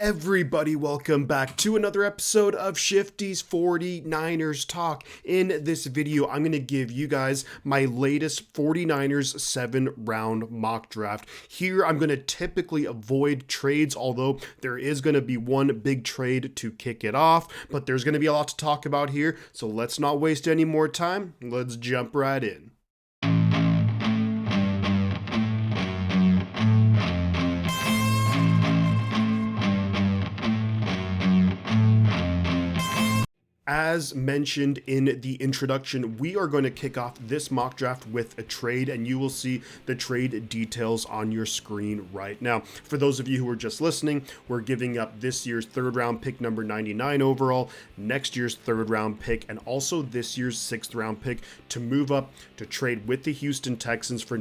Everybody, welcome back to another episode of Shifty's 49ers Talk. In this video, I'm going to give you guys my latest 49ers 7-round mock draft. Here, I'm going to typically avoid trades, although there is going to be one big trade to kick it off, but there's going to be a lot to talk about here, so let's not waste any more time. Let's jump right in. As mentioned in the introduction, we are going to kick off this mock draft with a trade, and you will see the trade details on your screen right now. For those of you who are just listening, we're giving up this year's third round pick number 99 overall, next year's third round pick, and also this year's sixth round pick to move up to trade with the Houston Texans for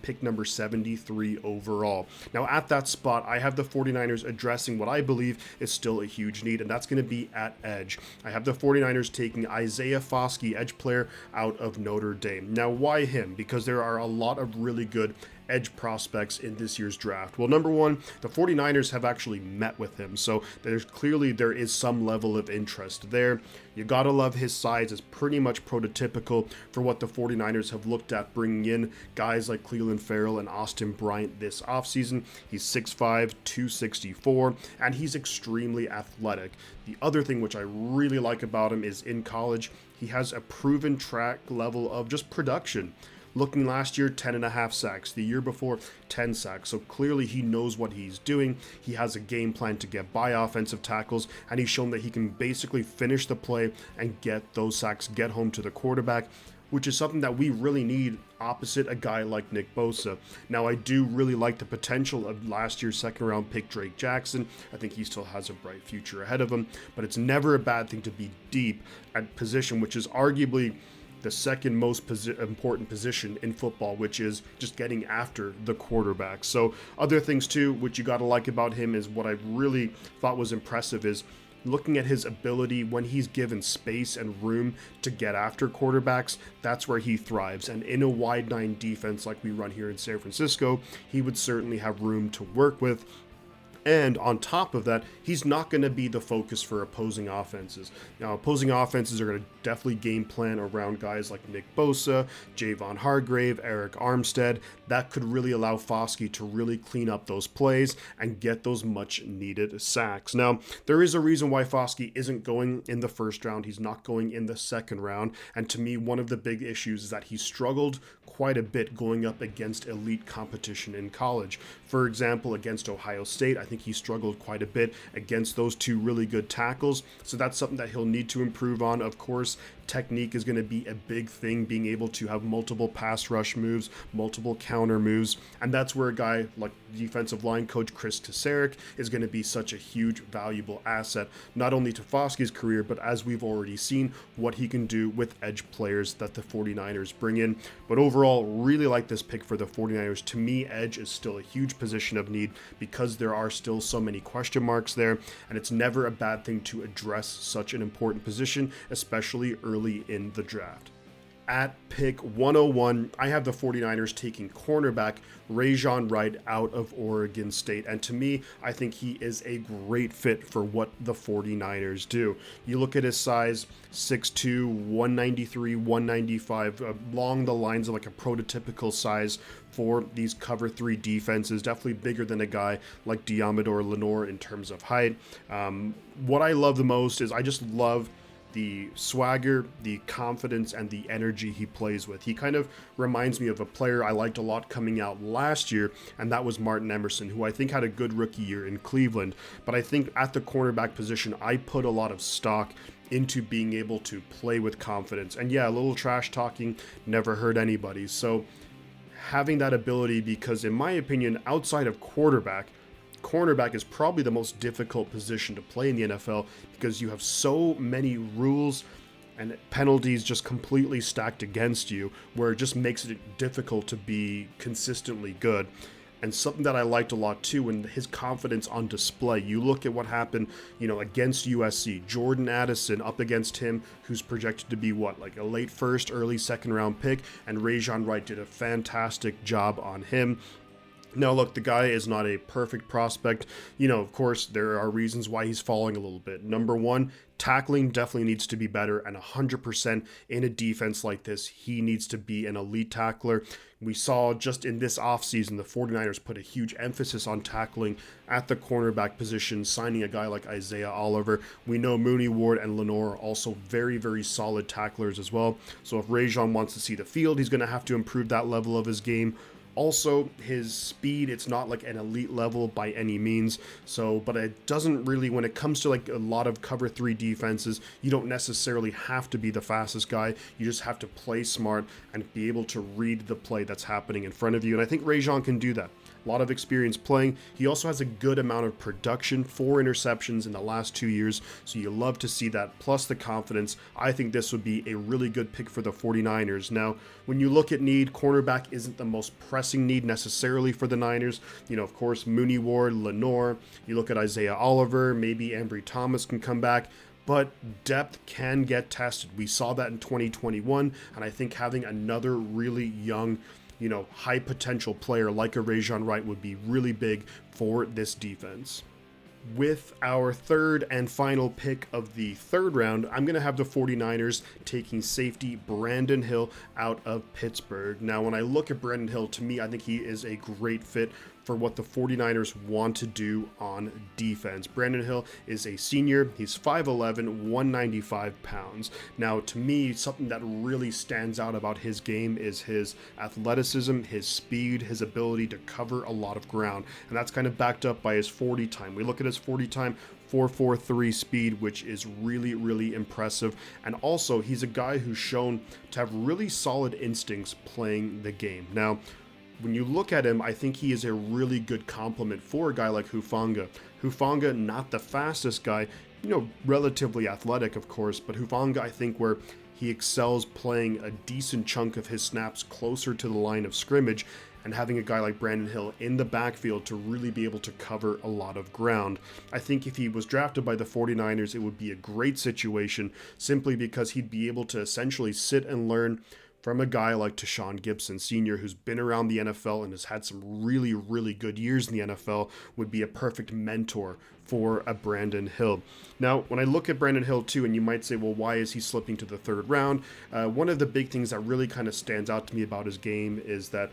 pick number 73 overall. Now at that spot, I have the 49ers addressing what I believe is still a huge need, and that's going to be at edge. I have the 49ers taking Isaiah Foskey, edge player out of Notre Dame. Now, why him? Because there are a lot of really good edge prospects in this year's draft. Well, number one, the 49ers have actually met with him, so there is some level of interest there. You gotta love his size. It's pretty much prototypical for what the 49ers have looked at bringing in guys like Clelin Ferrell and Austin Bryant this offseason. He's 6'5", 264, and he's extremely athletic. The other thing which I really like about him is in college, he has a proven track level of just production. Looking last year, 10.5 sacks. The year before, 10 sacks. So clearly he knows what he's doing. He has a game plan to get by offensive tackles, and he's shown that he can basically finish the play and get those sacks, get home to the quarterback, which is something that we really need opposite a guy like Nick Bosa. Now, I do really like the potential of last year's second-round pick Drake Jackson. I think he still has a bright future ahead of him, but it's never a bad thing to be deep at position, which is arguably the second most important position in football, which is just getting after the quarterback. So other things too, which you got to like about him, is what I really thought was impressive is looking at his ability when he's given space and room to get after quarterbacks. That's where he thrives. And in a wide nine defense like we run here in San Francisco, he would certainly have room to work with. And on top of that, he's not going to be the focus for opposing offenses. Now, opposing offenses are going to definitely game plan around guys like Nick Bosa, Javon Hargrave, Eric Armstead. That could really allow Foskey to really clean up those plays and get those much needed sacks. Now, there is a reason why Foskey isn't going in the first round. He's not going in the second round. And to me, one of the big issues is that he struggled quite a bit going up against elite competition in college. For example, against Ohio State, I think he struggled quite a bit against those two really good tackles. So that's something that he'll need to improve on. Of course, technique is going to be a big thing, being able to have multiple pass rush moves, multiple counter moves, and that's where a guy like defensive line coach Chris Kasarik is going to be such a huge, valuable asset, not only to Foskey's career, but as we've already seen, what he can do with edge players that the 49ers bring in. But overall, really like this pick for the 49ers. To me, edge is still a huge position of need because there are still so many question marks there, and it's never a bad thing to address such an important position, especially early in the draft. At pick 101, I have the 49ers taking cornerback Rejzohn Wright out of Oregon State. And to me, I think he is a great fit for what the 49ers do. You look at his size, 6'2", 193, 195, along the lines of like a prototypical size for these cover three defenses, definitely bigger than a guy like Diamador Lenore in terms of height. What I love the most is I just love the swagger, the confidence, and the energy he plays with. He kind of reminds me of a player I liked a lot coming out last year, and that was Martin Emerson, who I think had a good rookie year in Cleveland. But I think at the cornerback position, I put a lot of stock into being able to play with confidence. And yeah, a little trash talking never hurt anybody. So having that ability, because in my opinion, outside of cornerback is probably the most difficult position to play in the NFL because you have so many rules and penalties just completely stacked against you, where it just makes it difficult to be consistently good. And something that I liked a lot too, and his confidence on display. You look at what happened, against USC. Jordan Addison up against him, who's projected to be like a late first, early second round pick, and Rejzohn Wright did a fantastic job on him. Now, look, the guy is not a perfect prospect. Of course, there are reasons why he's falling a little bit. Number one, tackling definitely needs to be better, and 100% in a defense like this, he needs to be an elite tackler. We saw just in this offseason, the 49ers put a huge emphasis on tackling at the cornerback position, signing a guy like Isaiah Oliver. We know Moody, Ward, and Lenore are also very, very solid tacklers as well. So if Rejzohn wants to see the field, he's going to have to improve that level of his game. Also, his speed, it's not like an elite level by any means. But it doesn't really, when it comes to like a lot of cover 3 defenses, you don't necessarily have to be the fastest guy. You just have to play smart and be able to read the play that's happening in front of you. And I think Rejzohn can do that. A lot of experience playing. He also has a good amount of production, 4 interceptions in the last 2 years, so you love to see that, plus the confidence. I think this would be a really good pick for the 49ers. Now, when you look at need, cornerback isn't the most pressing need necessarily for the Niners. Of course, Moody, Ward, Lenore. You look at Isaiah Oliver, maybe Ambry Thomas can come back. But depth can get tested. We saw that in 2021, and I think having another really young high potential player like a Rejzohn Wright would be really big for this defense. With our third and final pick of the third round, I'm going to have the 49ers taking safety Brandon Hill out of Pittsburgh. Now, when I look at Brandon Hill, to me, I think he is a great fit for what the 49ers want to do on defense. Brandon Hill is a senior. He's 5'11", 195 pounds. Now, to me, something that really stands out about his game is his athleticism, his speed, his ability to cover a lot of ground. And that's kind of backed up by his 40 time. We look at his 40 time, 4.43 speed, which is really, really impressive. And also, he's a guy who's shown to have really solid instincts playing the game. Now, when you look at him, I think he is a really good complement for a guy like Hufanga. Hufanga, not the fastest guy, relatively athletic, of course, but Hufanga, I think, where he excels playing a decent chunk of his snaps closer to the line of scrimmage, and having a guy like Brandon Hill in the backfield to really be able to cover a lot of ground. I think if he was drafted by the 49ers, it would be a great situation, simply because he'd be able to essentially sit and learn from a guy like Tashawn Gibson Sr., who's been around the NFL and has had some really, really good years in the NFL, would be a perfect mentor for a Brandon Hill. Now, when I look at Brandon Hill too, and you might say, well, why is he slipping to the third round? One of the big things that really kind of stands out to me about his game is that,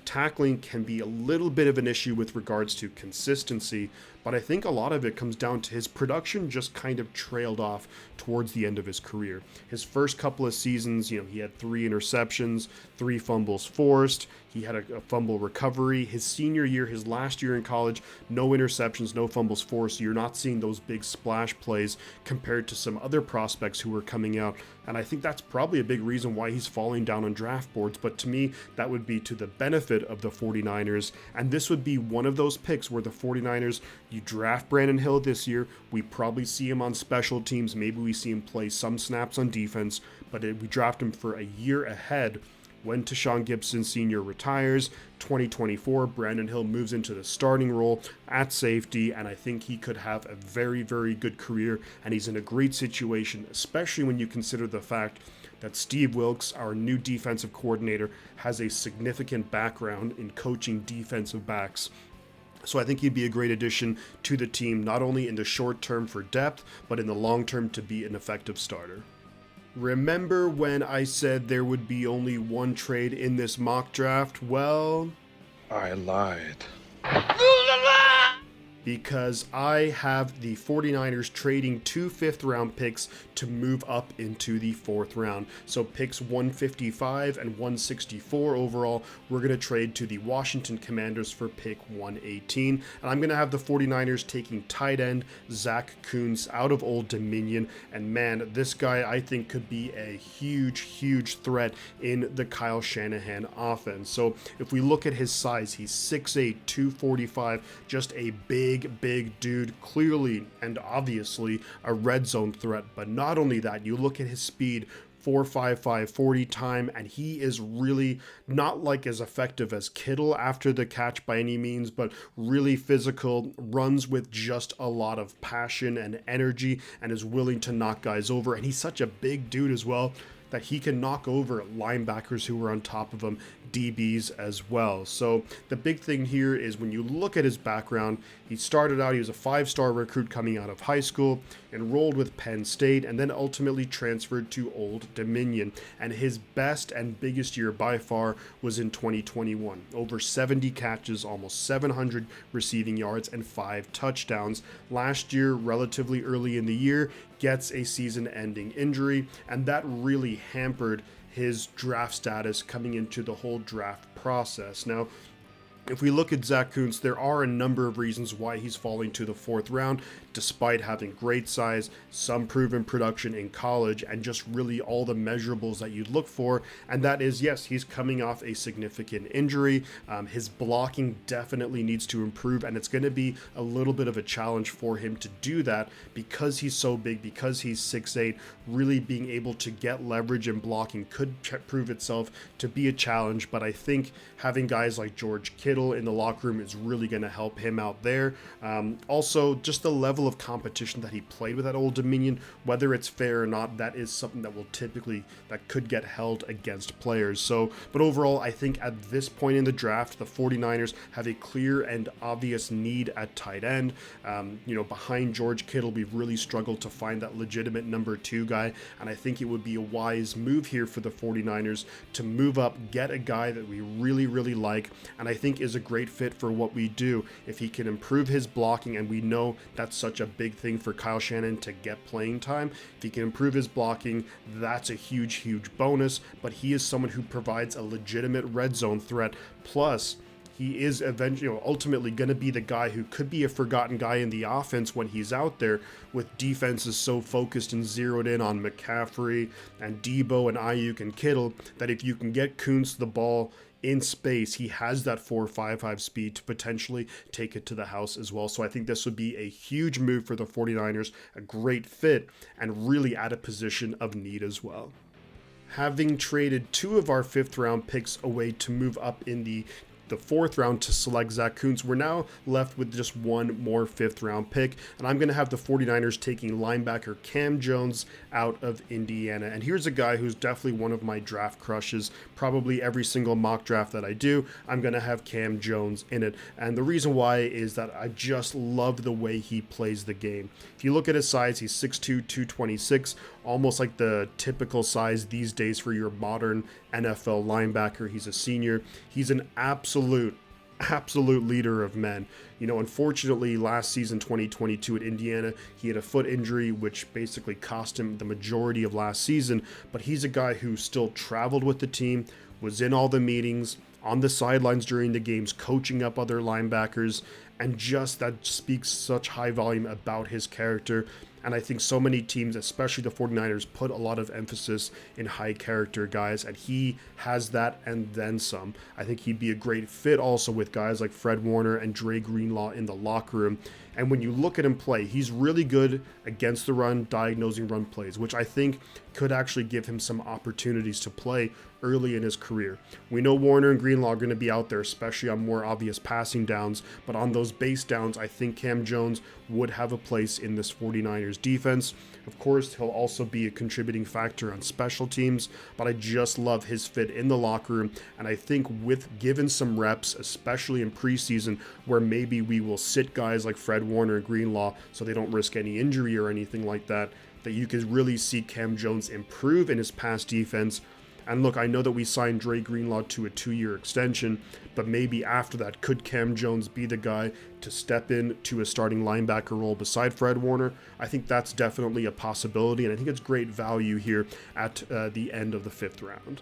tackling can be a little bit of an issue with regards to consistency, but I think a lot of it comes down to his production just kind of trailed off towards the end of his career. His first couple of seasons, he had 3 interceptions, 3 fumbles forced. He had a fumble recovery. His senior year, his last year in college, no interceptions, no fumbles forced. So you're not seeing those big splash plays compared to some other prospects who were coming out. And I think that's probably a big reason why he's falling down on draft boards. But to me, that would be to the benefit of the 49ers. And this would be one of those picks where the 49ers, you draft Brandon Hill this year, we probably see him on special teams. Maybe we see him play some snaps on defense, but we draft him for a year ahead. When Tashawn Gibson Sr. retires, 2024, Brandon Hill moves into the starting role at safety, and I think he could have a very, very good career, and he's in a great situation, especially when you consider the fact that Steve Wilks, our new defensive coordinator, has a significant background in coaching defensive backs. So I think he'd be a great addition to the team, not only in the short term for depth, but in the long term to be an effective starter. Remember when I said there would be only one trade in this mock draft? Well, I lied. Because I have the 49ers trading 2 5th-round picks to move up into the 4th round. So picks 155 and 164 overall, we're going to trade to the Washington Commanders for pick 118. And I'm going to have the 49ers taking tight end Zack Kuntz out of Old Dominion. And man, this guy I think could be a huge, huge threat in the Kyle Shanahan offense. So if we look at his size, he's 6'8", 245, just a big dude, clearly and obviously a red zone threat. But not only that, you look at his speed, 4.55 40 time, and he is really not like as effective as Kittle after the catch by any means, but really physical, runs with just a lot of passion and energy, and is willing to knock guys over. And he's such a big dude as well that he can knock over linebackers who are on top of him, DBs as well. So the big thing here is when you look at his background, he started out, he was a 5-star recruit coming out of high school, enrolled with Penn State, and then ultimately transferred to Old Dominion. And his best and biggest year by far was in 2021. Over 70 catches, almost 700 receiving yards, and 5 touchdowns. Last year, relatively early in the year, gets a season-ending injury, and that really hampered his draft status coming into the whole draft process. Now, if we look at Zack Kuntz, there are a number of reasons why he's falling to the 4th round, despite having great size, some proven production in college, and just really all the measurables that you'd look for. And that is, yes, he's coming off a significant injury. His blocking definitely needs to improve, and it's going to be a little bit of a challenge for him to do that because he's so big, because he's 6'8". Really being able to get leverage in blocking could prove itself to be a challenge, but I think having guys like George Kittle in the locker room is really going to help him out there. Also, just the level of competition that he played with at Old Dominion, whether it's fair or not, that is something that that could get held against players. So, but overall, I think at this point in the draft, the 49ers have a clear and obvious need at tight end. Behind George Kittle, we've really struggled to find that legitimate number 2 guy, and I think it would be a wise move here for the 49ers to move up, get a guy that we really, really like, and I think is a great fit for what we do. If he can improve his blocking, and we know that's such a big thing for Kyle Shanahan to get playing time, if he can improve his blocking, that's a huge, huge bonus, but he is someone who provides a legitimate red zone threat. Plus, he is eventually, ultimately going to be the guy who could be a forgotten guy in the offense when he's out there, with defenses so focused and zeroed in on McCaffrey and Debo and Ayuk and Kittle, that if you can get Kuntz the ball in space, he has that 4.55 speed to potentially take it to the house as well. So I think this would be a huge move for the 49ers, a great fit, and really at a position of need as well. Having traded 2 of our 5th round picks away to move up in the 4th round to select Zack Kuntz, we're now left with just 1 more 5th round pick, and I'm going to have the 49ers taking linebacker Cam Jones out of Indiana. And here's a guy who's definitely one of my draft crushes. Probably every single mock draft that I do, I'm going to have Cam Jones in it, and the reason why is that I just love the way he plays the game. If you look at his size, he's 6'2", 226, almost like the typical size these days for your modern NFL linebacker. He's a senior. He's an absolute leader of men. Unfortunately, last season, 2022 at Indiana, he had a foot injury, which basically cost him the majority of last season, but he's a guy who still traveled with the team, was in all the meetings, on the sidelines during the games, coaching up other linebackers, and just that speaks such high volume about his character. And I think so many teams, especially the 49ers, put a lot of emphasis in high character guys, and he has that and then some. I think he'd be a great fit also with guys like Fred Warner and Dre Greenlaw in the locker room. And when you look at him play, he's really good against the run, diagnosing run plays, which I think could actually give him some opportunities to play early in his career. We know Warner and Greenlaw are going to be out there, especially on more obvious passing downs, but on those base downs, I think Cam Jones would have a place in this 49ers defense. Of course, he'll also be a contributing factor on special teams, but I just love his fit in the locker room, and I think with given some reps, especially in preseason, where maybe we will sit guys like Fred Warner and Greenlaw so they don't risk any injury or anything like that you could really see Cam Jones improve in his pass defense. And look, I know that we signed Dre Greenlaw to a 2-year extension, but maybe after that, could Cam Jones be the guy to step in to a starting linebacker role beside Fred Warner? I think that's definitely a possibility, and I think it's great value here at the end of the 5th round.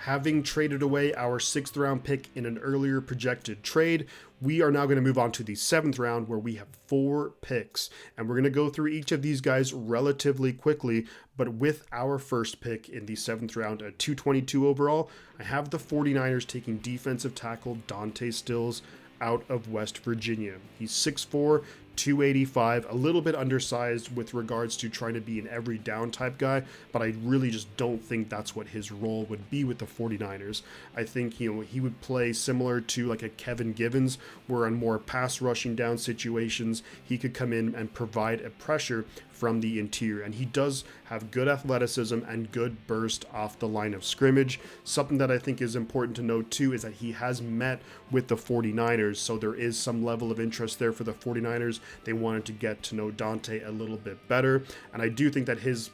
Having traded away our 6th round pick in an earlier projected trade, we are now going to move on to the 7th round, where we have 4 picks, and we're going to go through each of these guys relatively quickly. But with our first pick in the 7th round at 222 overall, I have the 49ers taking defensive tackle Dante Stills out of West Virginia. He's 6'4", 285, a little bit undersized with regards to trying to be an every down type guy, but I really just don't think that's what his role would be with the 49ers. I think he would play similar to like a Kevin Givens, where on more pass rushing down situations, he could come in and provide a pressure from the interior. And he does have good athleticism and good burst off the line of scrimmage. Something that I think is important to note too is that he has met with the 49ers, so there is some level of interest there for the 49ers. They wanted to get to know Dante a little bit better, and I do think that his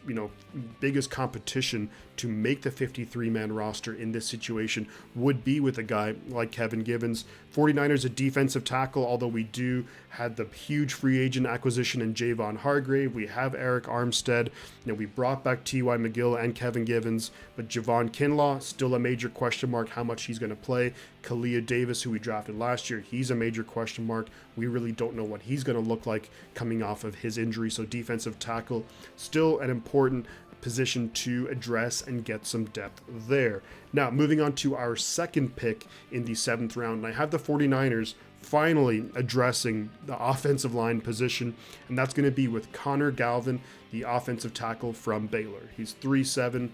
biggest competition to make the 53-man roster in this situation would be with a guy like Kevin Givens. 49ers a defensive tackle, although we do had the huge free agent acquisition in Javon Hargrave. We have Eric Armstead. We brought back T.Y. McGill and Kevin Givens, but Javon Kinlaw, still a major question mark how much he's going to play. Kalia Davis, who we drafted last year, he's a major question mark. We really don't know what he's going to look like coming off of his injury. So defensive tackle, still an important position to address and get some depth there. Now, moving on to our second pick in the 7th round, and I have the 49ers finally addressing the offensive line position, and that's going to be with Connor Galvin, the offensive tackle from Baylor. He's 6'7",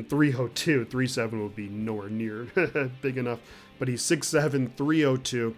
302. 3'7" would be nowhere near big enough, but he's 6'7", 302.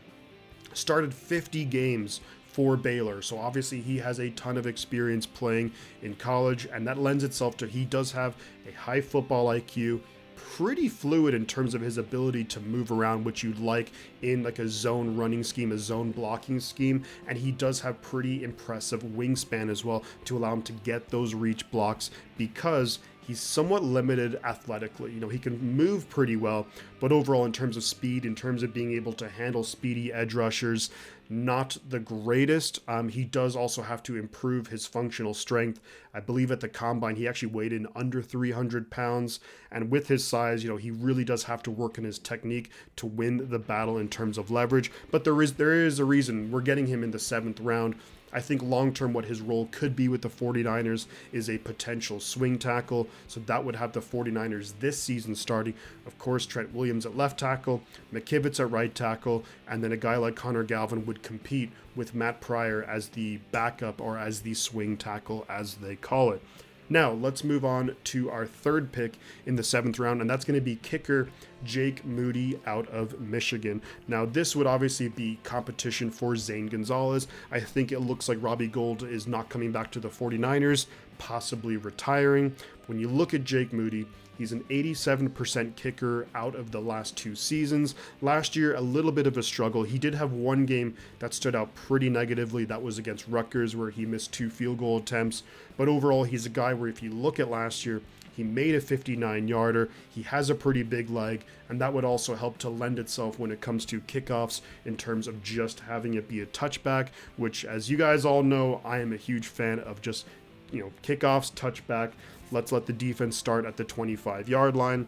Started 50 games for Baylor, so obviously he has a ton of experience playing in college, and that lends itself to he does have a high football IQ, pretty fluid in terms of his ability to move around, which you'd like in like a zone running scheme, a zone blocking scheme, and he does have pretty impressive wingspan as well to allow him to get those reach blocks because he's somewhat limited athletically. He can move pretty well, but overall in terms of speed, in terms of being able to handle speedy edge rushers, not the greatest. He does also have to improve his functional strength. I believe at the combine, he actually weighed in under 300 pounds. And with his size, he really does have to work on his technique to win the battle in terms of leverage. But there is a reason we're getting him in the 7th round. I think long-term what his role could be with the 49ers is a potential swing tackle. So that would have the 49ers this season starting, of course, Trent Williams at left tackle, McKivitz at right tackle, and then a guy like Connor Galvin would compete with Matt Pryor as the backup or as the swing tackle, as they call it. Now, let's move on to our third pick in the 7th round, and that's going to be kicker Jake Moody out of Michigan. Now, this would obviously be competition for Zane Gonzalez. I think it looks like Robbie Gould is not coming back to the 49ers, possibly retiring. When you look at Jake Moody, he's an 87% kicker out of the last 2 seasons. Last year, a little bit of a struggle. He did have one game that stood out pretty negatively. That was against Rutgers, where he missed 2 field goal attempts. But overall, he's a guy where if you look at last year, he made a 59-yarder. He has a pretty big leg, and that would also help to lend itself when it comes to kickoffs in terms of just having it be a touchback, which, as you guys all know, I am a huge fan of just, kickoffs, touchback. Let's let the defense start at the 25-yard line.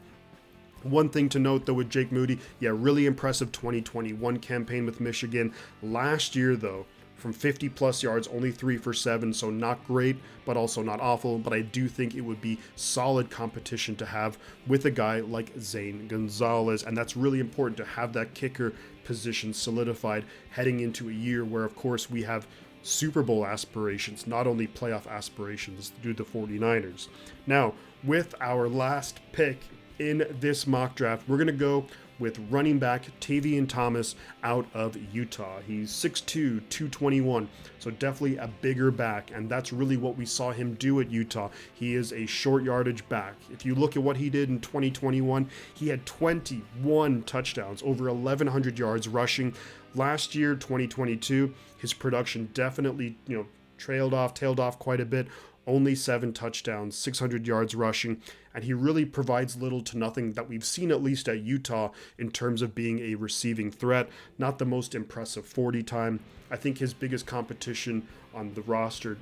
One thing to note, though, with Jake Moody, really impressive 2021 campaign with Michigan. Last year, though, from 50-plus yards, only 3 for 7, so not great, but also not awful. But I do think it would be solid competition to have with a guy like Zane Gonzalez, and that's really important to have that kicker position solidified heading into a year where, of course, we have Super Bowl aspirations, not only playoff aspirations through the 49ers. Now, with our last pick in this mock draft, we're going to go with running back Tavion Thomas out of Utah. He's 6'2", 221, so definitely a bigger back, and that's really what we saw him do at Utah. He is a short yardage back. If you look at what he did in 2021, he had 21 touchdowns, over 1,100 yards rushing. Last year, 2022, his production definitely, tailed off quite a bit. Only 7 touchdowns, 600 yards rushing, and he really provides little to nothing that we've seen, at least at Utah, in terms of being a receiving threat. Not the most impressive 40 time. I think his biggest competition on the roster,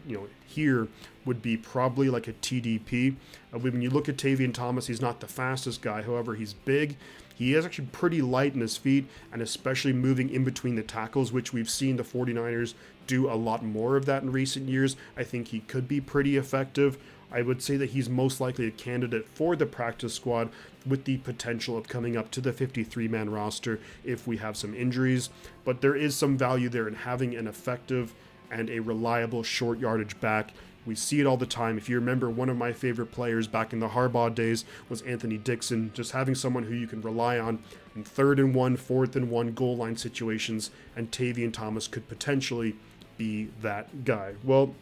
here would be probably like a TDP. When you look at Tavion Thomas, he's not the fastest guy. However, he's big. He is actually pretty light in his feet, and especially moving in between the tackles, which we've seen the 49ers do a lot more of that in recent years. I think he could be pretty effective. I would say that he's most likely a candidate for the practice squad with the potential of coming up to the 53-man roster if we have some injuries. But there is some value there in having an effective and a reliable short yardage back. We see it all the time. If you remember, one of my favorite players back in the Harbaugh days was Anthony Dixon. Just having someone who you can rely on in 3rd and 1, 4th and 1 goal line situations, and Tavion Thomas could potentially be that guy. Well,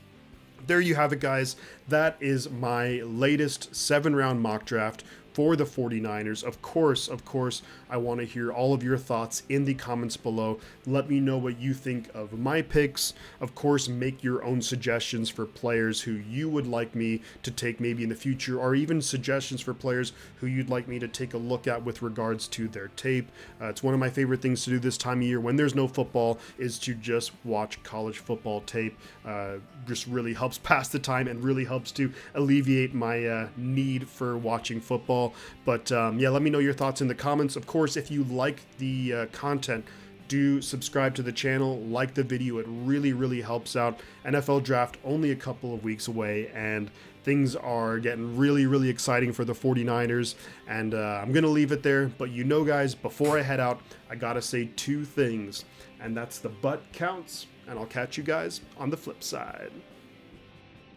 there you have it, guys. That is my latest 7-round mock draft for the 49ers. Of course, I want to hear all of your thoughts in the comments below. Let me know what you think of my picks. Of course, make your own suggestions for players who you would like me to take maybe in the future, or even suggestions for players who you'd like me to take a look at with regards to their tape. It's one of my favorite things to do this time of year when there's no football, is to just watch college football tape. Just really helps pass the time and really helps to alleviate my need for watching football. But yeah, let me know your thoughts in the comments. Of course, if you like the content, do subscribe to the channel, like the video. It really helps out. NFL draft only a couple of weeks away, and things are getting really exciting for the 49ers. And I'm gonna leave it there, but you know, guys, before I head out, I gotta say 2 things, and that's the butt counts, and I'll catch you guys on the flip side.